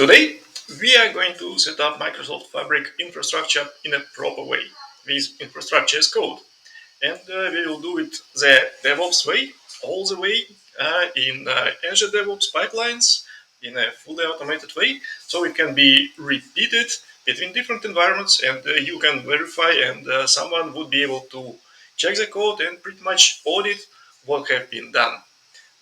Today, we are going to set up Microsoft Fabric infrastructure in a proper way with infrastructure as code. And we will do it the DevOps way, all the way in Azure DevOps pipelines in a fully automated way, so it can be repeated between different environments, and you can verify, and someone would be able to check the code and pretty much audit what have been done.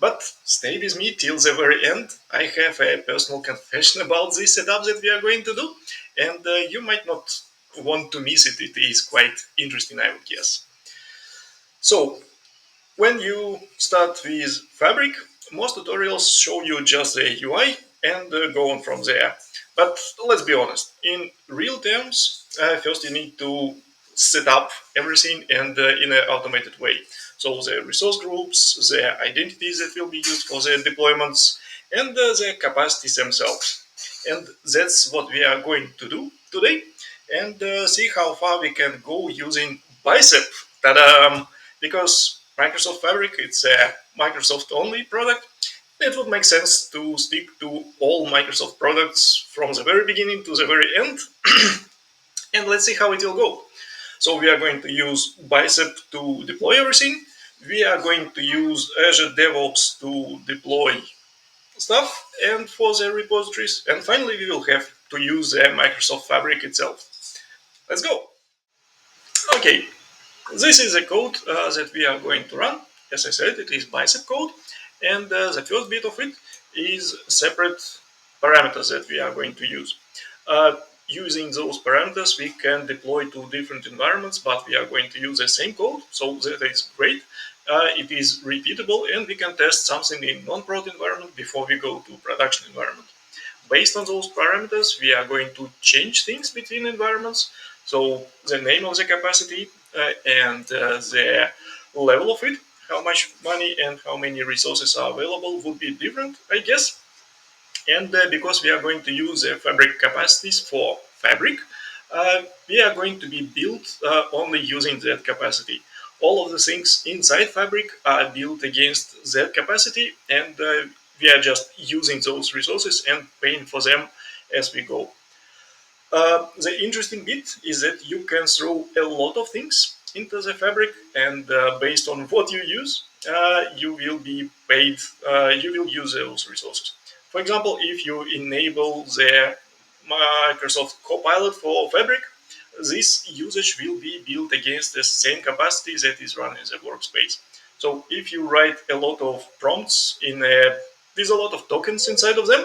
But stay with me till the very end. I have a personal confession about this setup that we are going to do, and you might not want to miss it. It is quite interesting, I would guess. So, when you start with Fabric, most tutorials show you just the UI and go on from there. But let's be honest, in real terms, first you need to set up everything and in an automated way. So the resource groups, the identities that will be used for the deployments, and the capacities themselves. And that's what we are going to do today, and see how far we can go using Bicep. Ta-da! Because Microsoft Fabric, it's a Microsoft only product. It would make sense to stick to all Microsoft products from the very beginning to the very end. And let's see how it will go. So we are going to use Bicep to deploy everything. We are going to use Azure DevOps to deploy stuff and for the repositories. And finally, we will have to use the Microsoft Fabric itself. Let's go. Okay, this is the code that we are going to run. As I said, it is Bicep code. And the first bit of it is separate parameters that we are going to use. Using those parameters, we can deploy to different environments, but we are going to use the same code, so that is great. It is repeatable, and we can test something in non-prod environment before we go to production environment. Based on those parameters, we are going to change things between environments. So the name of the capacity and the level of it, how much money and how many resources are available would be different, I guess. And because we are going to use Fabric capacities for Fabric, we are going to be built only using that capacity. All of the things inside Fabric are built against that capacity, and we are just using those resources and paying for them as we go. The interesting bit is that you can throw a lot of things into the Fabric, and based on what you use, you will be paid, you will use those resources. For example, if you enable the Microsoft Copilot for Fabric, this usage will be built against the same capacity that is run in the workspace. So if you write a lot of prompts with a lot of tokens inside of them,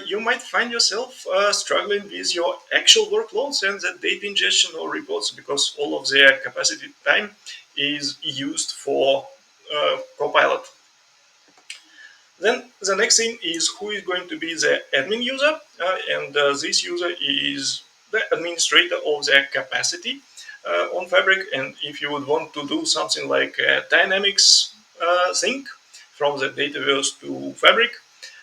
you might find yourself struggling with your actual workloads and the data ingestion or reports, because all of their capacity time is used for Copilot. Then the next thing is who is going to be the admin user, and this user is the administrator of the capacity on Fabric. And if you would want to do something like Dynamics sync from the Dataverse to Fabric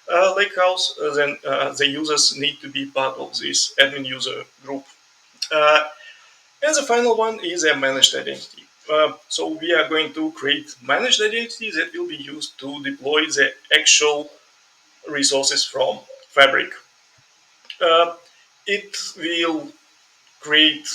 Lakehouse, then the users need to be part of this admin user group. And the final one is a managed identity. So we are going to create managed identities that will be used to deploy the actual resources from Fabric. It will create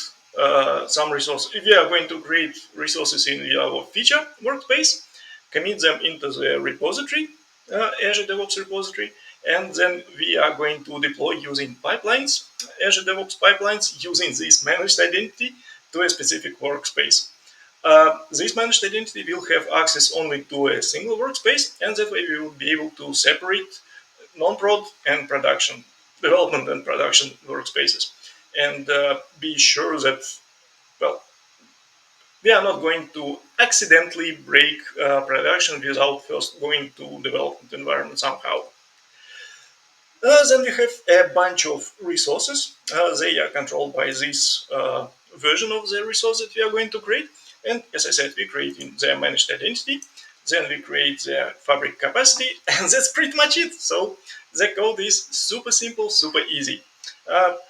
some resources. If we are going to create resources in our feature workspace, commit them into the repository, Azure DevOps repository, and then we are going to deploy using pipelines, Azure DevOps pipelines, using this managed identity to a specific workspace. This managed identity will have access only to a single workspace, and that way we will be able to separate non-prod and production, development and production workspaces, and be sure that, well, we are not going to accidentally break production without first going to development environment somehow. Then we have a bunch of resources. They are controlled by this version of the resource that we are going to create. And as I said, we create in the managed identity. Then we create the Fabric capacity, and that's pretty much it. So the code is super simple, super easy,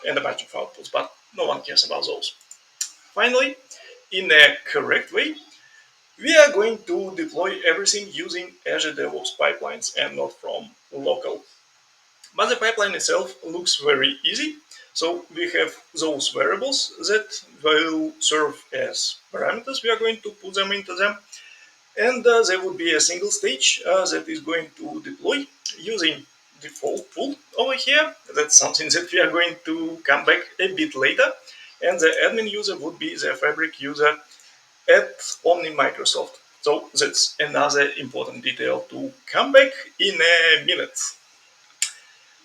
and a bunch of outputs, but no one cares about those. Finally, in a correct way, we are going to deploy everything using Azure DevOps pipelines and not from local. But the pipeline itself looks very easy. So we have those variables that will serve as parameters. We are going to put them into them. And there would be a single stage that is going to deploy using default pool over here. That's something that we are going to come back a bit later. And the admin user would be the Fabric user at Omni Microsoft. So that's another important detail to come back in a minute.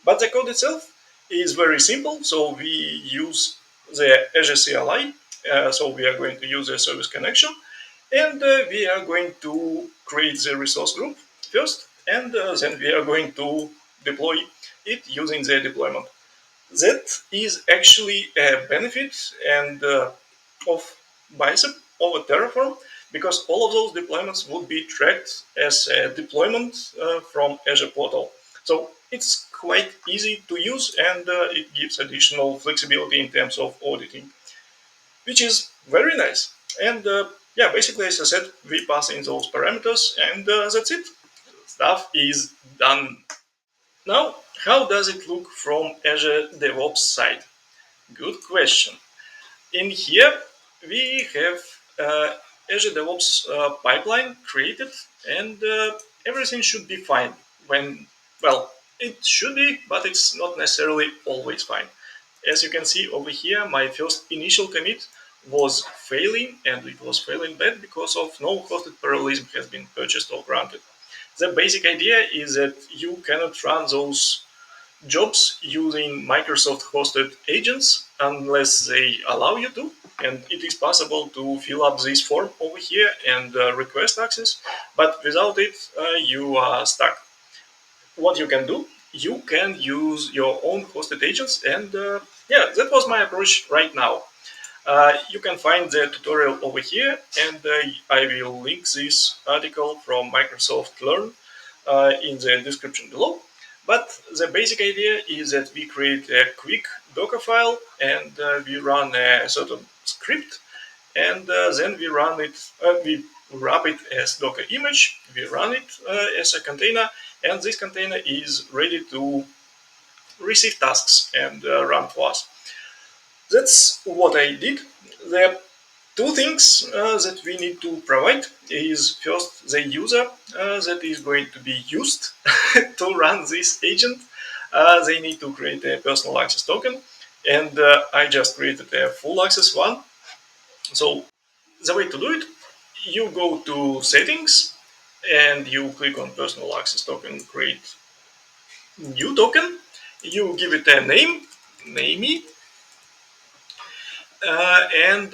But the code itself is very simple. So we use the Azure CLI. So we are going to use a service connection, and we are going to create the resource group first, and then we are going to deploy it using the deployment. That is actually a benefit and of Bicep over Terraform, because all of those deployments would be tracked as a deployment from Azure portal. So it's quite easy to use, and it gives additional flexibility in terms of auditing, which is very nice. And yeah, basically, as I said, we pass in those parameters, and that's it. Stuff is done. Now, how does it look from Azure DevOps side? Good question. In here, we have Azure DevOps pipeline created, and everything should be fine. When, well, it should be, but it's not necessarily always fine. As you can see over here, my first initial commit was failing, and it was failing bad because of no hosted parallelism has been purchased or granted. The basic idea is that you cannot run those jobs using Microsoft hosted agents unless they allow you to. And it is possible to fill up this form over here and request access, but without it, you are stuck. What you can do, you can use your own hosted agents, and yeah, that was my approach right now. You can find the tutorial over here, and I will link this article from Microsoft Learn in the description below. But the basic idea is that we create a quick Docker file, and we run a certain script, and then we run it, we wrap it as Docker image, we run it as a container, and this container is ready to receive tasks and run for us. That's what I did. There are two things that we need to provide. Is first the user that is going to be used to run this agent. They need to create a personal access token, and I just created a full access one. So the way to do it, you go to settings and you click on personal access token, create new token. You give it a name, name and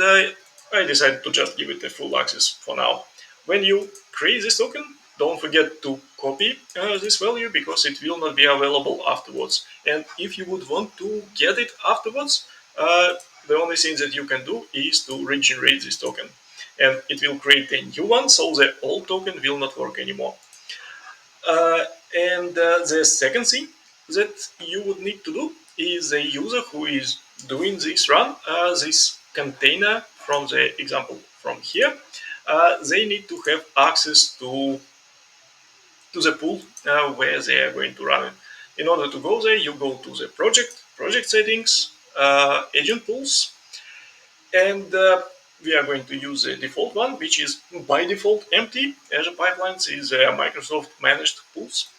I decided to just give it a full access for now. When you create this token, don't forget to copy this value because it will not be available afterwards. And if you would want to get it afterwards, the only thing that you can do is to regenerate this token. And it will create a new one, so the old token will not work anymore. And the second thing that you would need to do is the user who is doing this run, this container from the example from here, they need to have access to the pool where they are going to run it. In order to go there, you go to the project settings, agent pools, and we are going to use the default one, which is by default empty. Azure Pipelines is Microsoft managed pools.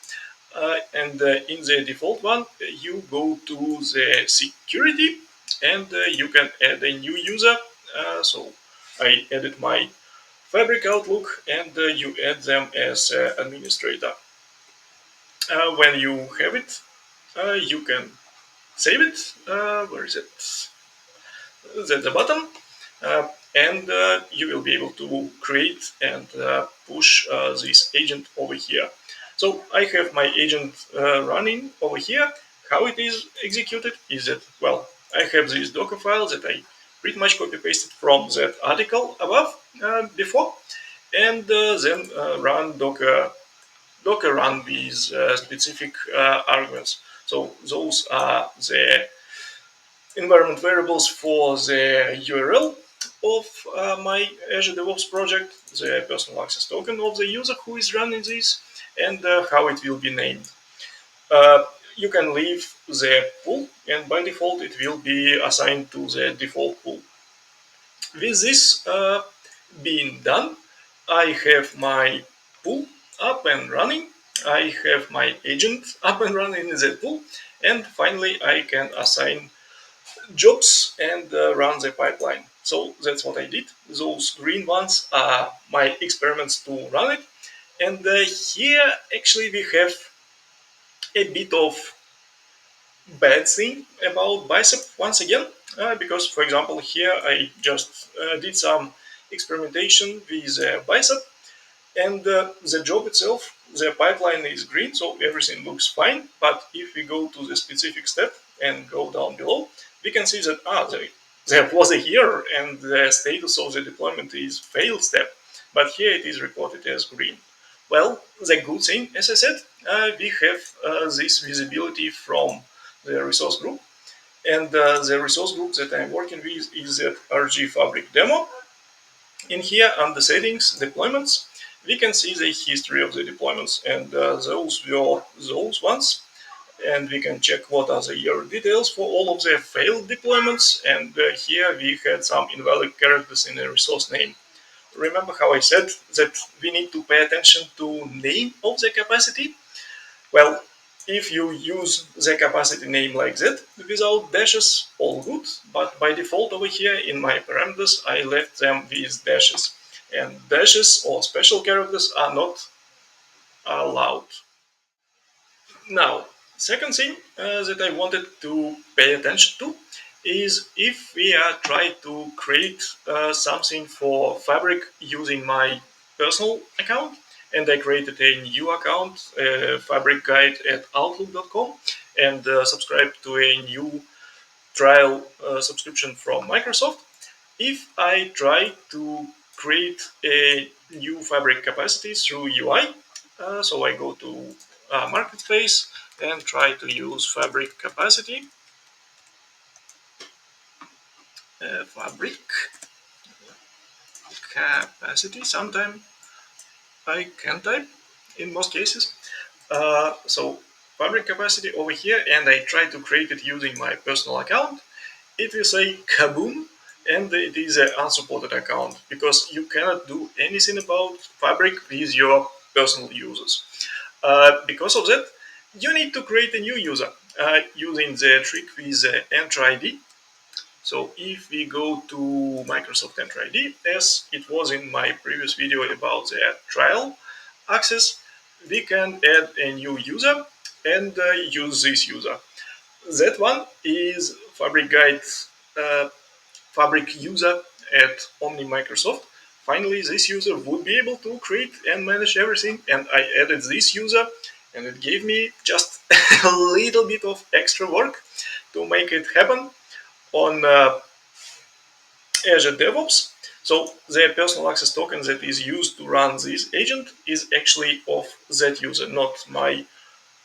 And in the default one, you go to the security, and you can add a new user. So I added my Fabric Outlook, and you add them as administrator. When you have it, you can save it. Where is it? That's the button. And you will be able to create and push this agent over here. So I have my agent running over here. How it is executed is that, well, I have this Docker file that I pretty much copy pasted from that article above before, and then run Docker run with specific arguments. So those are the environment variables for the URL of my Azure DevOps project, the personal access token of the user who is running this, and how it will be named. Uh, you can leave the pool, and by default it will be assigned to the default pool. With this being done, I have my pool up and running. I have my agent up and running in the pool, and finally I can assign jobs and run the pipeline. So that's what I did. Those green ones are my experiments to run it. And here actually we have a bit of bad thing about Bicep once again, because for example here I just did some experimentation with Bicep, and the job itself, the pipeline is green, so everything looks fine. But if we go to the specific step and go down below, we can see that there was a error and the status of the deployment is failed step, but here it is reported as green. Well, the good thing, as I said, we have this visibility from the resource group, and the resource group that I'm working with is at RG Fabric demo. In here, under settings, deployments, we can see the history of the deployments, and those were those ones. And we can check what are the error details for all of the failed deployments. And here we had some invalid characters in the resource name. Remember how I said that we need to pay attention to name of the capacity? Well, if you use the capacity name like that without dashes, all good. But by default over here in my parameters, I left them with dashes. And dashes or special characters are not allowed. Now, second thing that I wanted to pay attention to is if we are trying to create something for Fabric using my personal account, and I created a new account, Fabric Guide at Outlook.com, and subscribed to a new trial subscription from Microsoft. If I try to create a new Fabric capacity through UI, so I go to Marketplace and try to use Fabric capacity, Fabric capacity, sometime I can type in most cases. So Fabric capacity over here, and I try to create it using my personal account. It will say kaboom, and it is an unsupported account because you cannot do anything about Fabric with your personal users. Because of that, you need to create a new user using the trick with Enter ID. So if we go to Microsoft Enter ID, as it was in my previous video about the trial access, we can add a new user and use this user. That one is Fabric Guide Fabric user at Omni Microsoft. Finally, this user would be able to create and manage everything, and I added this user, and it gave me just a little bit of extra work to make it happen on Azure DevOps. So the personal access token that is used to run this agent is actually of that user, not my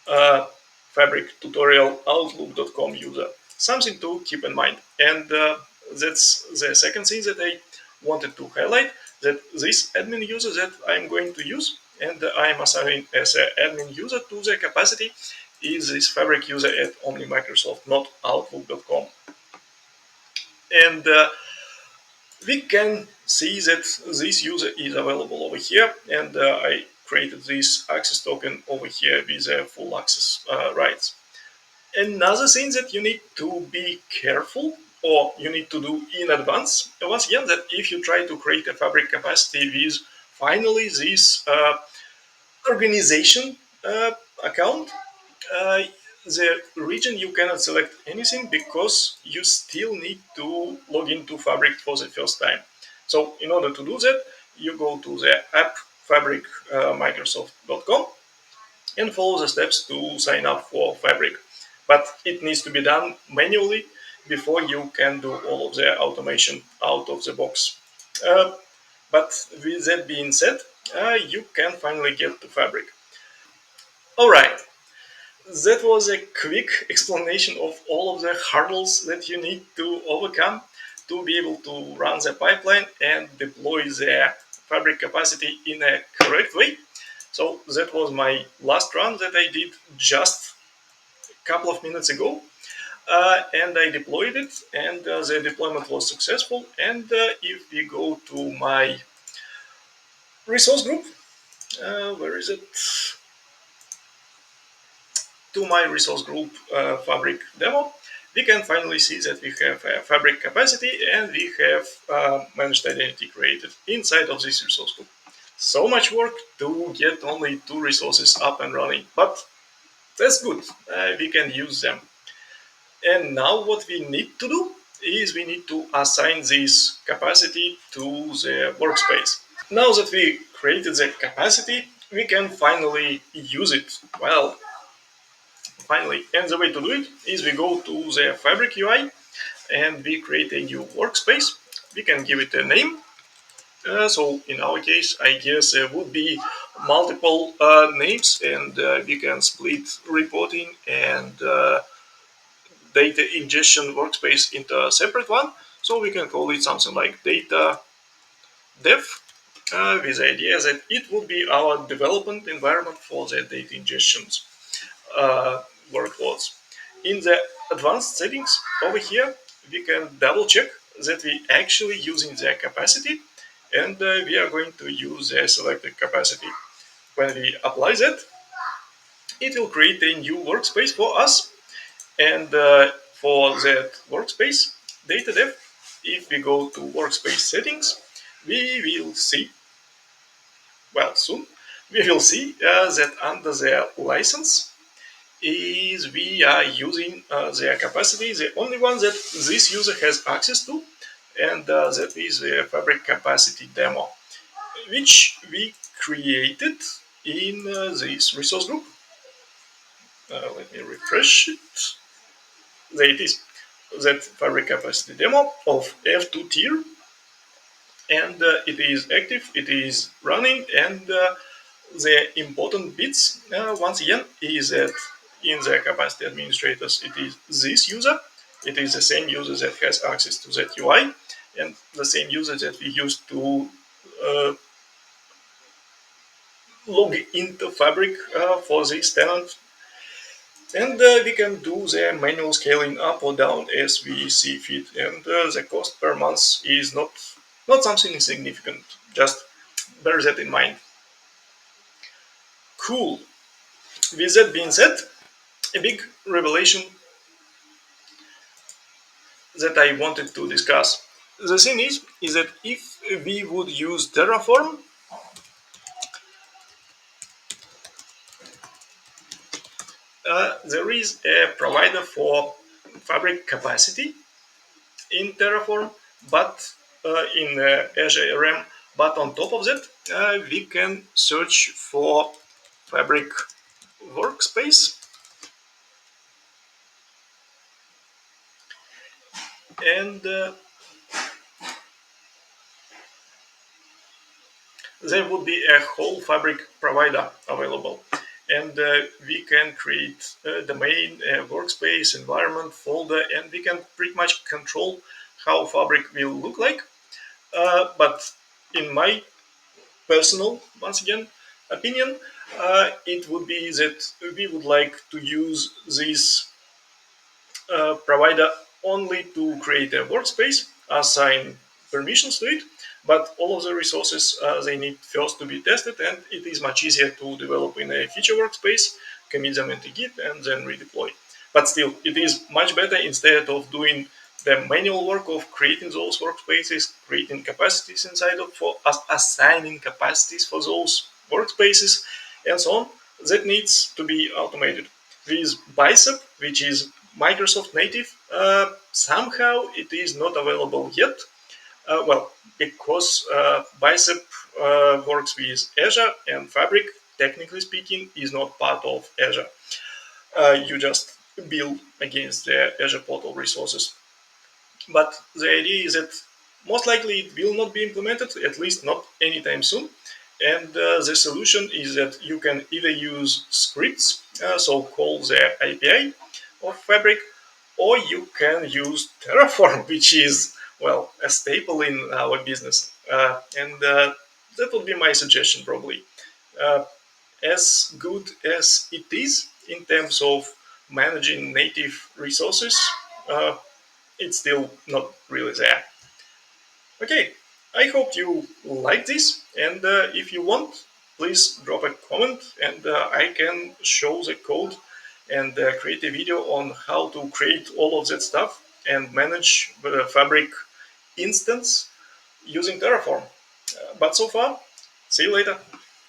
uh, Fabric tutorial Outlook.com user. Something to keep in mind. And that's the second thing that I wanted to highlight, that this admin user that I'm going to use and I'm assigning as an admin user to the capacity is this Fabric user at Omni Microsoft, not Outlook.com. And we can see that this user is available over here, and I created this access token over here with full access rights. Another thing that you need to be careful, or you need to do in advance, once again, that if you try to create a Fabric capacity with finally this organization account, uh, the region you cannot select anything because you still need to log into Fabric for the first time. So in order to do that, you go to the app Fabric Microsoft.com and follow the steps to sign up for Fabric. But it needs to be done manually before you can do all of the automation out of the box. Uh, but with that being said, you can finally get to Fabric. All right, that was a quick explanation of all of the hurdles that you need to overcome to be able to run the pipeline and deploy the Fabric capacity in a correct way. So that was my last run that I did just couple of minutes ago, and I deployed it, and the deployment was successful. And if we go to my resource group, where is it? To my resource group Fabric demo, we can finally see that we have a Fabric capacity and we have managed identity created inside of this resource group. So much work to get only 2 resources up and running, but that's good. We can use them. And now what we need to do is we need to assign this capacity to the workspace. Now that we created the capacity, we can finally use it. Well, finally, and the way to do it is we go to the Fabric UI and we create a new workspace. We can give it a name. So in our case, I guess there would be multiple names, and we can split reporting and data ingestion workspace into a separate one. So we can call it something like data dev, with the idea that it would be our development environment for the data ingestions workloads. In the advanced settings over here, we can double check that we actually using the capacity, and we are going to use the selected capacity. When we apply that, it will create a new workspace for us. And for that workspace, data dev, if we go to workspace settings, we will see, well, soon, we will see that under the license is we are using their capacity, the only one that this user has access to, and that is the Fabric capacity demo, which we created in this resource group. Let me refresh it. There it is, that Fabric capacity demo of F2 tier, and it is active, it is running, and the important bits, once again, is that in the capacity administrators, it is this user. It is the same user that has access to that UI, and the same user that we use to log into Fabric for this tenant. And we can do the manual scaling up or down as we see fit. And the cost per month is not something insignificant. Just bear that in mind. Cool. With that being said, a big revelation that I wanted to discuss. The thing is that if we would use Terraform, there is a provider for Fabric capacity in Terraform, but in Azure RM. But on top of that, we can search for Fabric workspace, and there would be a whole Fabric provider available. And we can create a domain, a workspace, environment, folder, and we can pretty much control how Fabric will look like. But in my personal, once again, opinion, it would be that we would like to use this provider only to create a workspace, assign permissions to it, but all of the resources they need first to be tested, and it is much easier to develop in a feature workspace, commit them into Git, and then redeploy. But still, it is much better instead of doing the manual work of creating those workspaces, creating capacities inside of for assigning capacities for those workspaces, and so on. That needs to be automated. With Bicep, which is Microsoft native, somehow it is not available yet. Well, because Bicep works with Azure, and Fabric, technically speaking, is not part of Azure. You just build against the Azure portal resources. But the idea is that most likely it will not be implemented, at least not anytime soon. And the solution is that you can either use scripts, so call the API of Fabric, or you can use Terraform, which is, well, a staple in our business. And that would be my suggestion, probably. As good as it is in terms of managing native resources, it's still not really there. Okay, I hope you like this, and if you want, please drop a comment, and I can show the code and create a video on how to create all of that stuff and manage the Fabric instance using Terraform. But so far, see you later.